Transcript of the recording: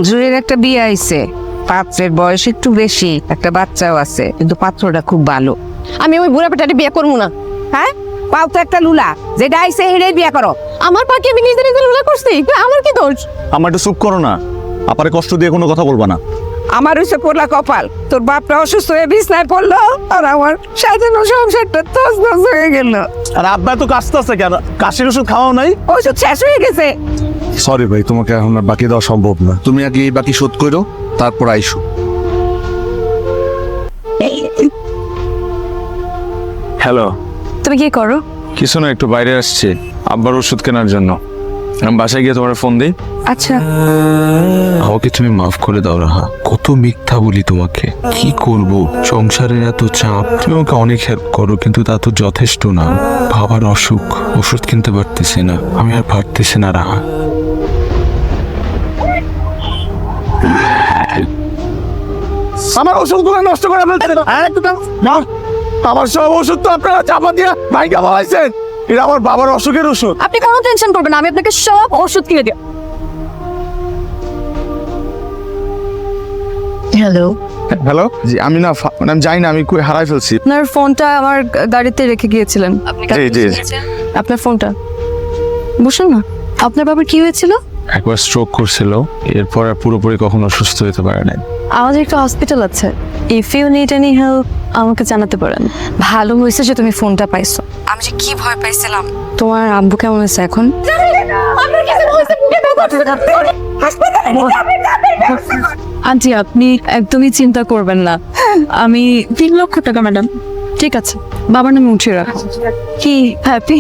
জুয়ের একটা বিয়ে আইছে, পাত্রের বয়স একটু বেশি, একটা বাচ্চাও আছে, কিন্তু পাত্রটা খুব ভালো। আমি ওই বুড়া পেটারে বিয়ে করবো না। হ্যাঁ, পাও তো একটা লুলা, যেটা আইছে হেড়ে বিয়ে করো। আমার পাকে আমি নিজে নিজে লুলা করছি, আমার কি দোষ? আমার একটু চুপ করো না, আপারে কষ্ট দিয়ে কোনো কথা বলবা না। আমার হইছে পোলা কপাল, তোর বাপটা অসুস্থ হয়ে বিছনায় পড়লো, আর আমার সাজানো সংসারটা তছনছ হয়ে গেল। আর আব্বা তো কাশতেছে কেন? কাশির ওষুধ খাওয়াও নাই? ওষুধ শেষ হয়ে গেছে। সরি ভাই, তোমাকে এখন আর বাকি দেওয়া সম্ভব না। তুমি আগে এই বাকি শোধ করো, তারপর আইসো। হ্যালো, তুমি কি করো? কিছু না, একটু বাইরে আসছি আব্বার ওষুধ কেনার জন্য। আমি বাসায় গিয়ে তোমার ফোন দিই। আচ্ছা, আমাকে তুমি মাফ করে দাও রাহা, কত মিথ্যা বলি তোমাকে। কি করব, সংসারের এত চাপ। তুমি আমাকে অনেক হেল্প করো, কিন্তু তা তো যথেষ্ট না। বাবার অসুখ, ওষুধ কিনতে পারতেছি না, আমি আর পারতেছি না রাহা। আমার ওষুধগুলো নষ্ট করে ফেলতে না। আমার সব ওষুধ তো আপনারা চাপা দিয়া ভাইকা ভাইছেন। এটা আমার বাবার অসুখের ওষুধ। আপনি কোনো টেনশন করবেন না, আমি আপনাকে সব ওষুধ কিনে দিই। হ্যালো, হ্যালো, জি আমি না মানে আমি যাই না, আমি কই হারাই ফেলছি। আপনার ফোনটা আমার গাড়িতে রেখে গিয়েছিলেন। জি জি। আপনার ফোনটা বসুন না। আপনার বাবার কি হয়েছিল? একবার স্ট্রোক করছিল, এরপর আর পুরোপুরি কখনো সুস্থ হতে পারে নাই। আমাদের একটা হসপিটাল আছে, if you need any help আমাকে জানাতে পারেন। ভালো হয়েছে যে তুমি ফোনটা পাইছো। আমি যে কি ভয় পাইছিলাম। তোমার আব্বু কেমন আছে এখন? আন্টি, আপনি একদমই চিন্তা করবেন না। আমি 3 লক্ষ টাকা ম্যাডাম। ঠিক আছে, বাবার নামে উঠিয়ে রাখো। কি হ্যাপি?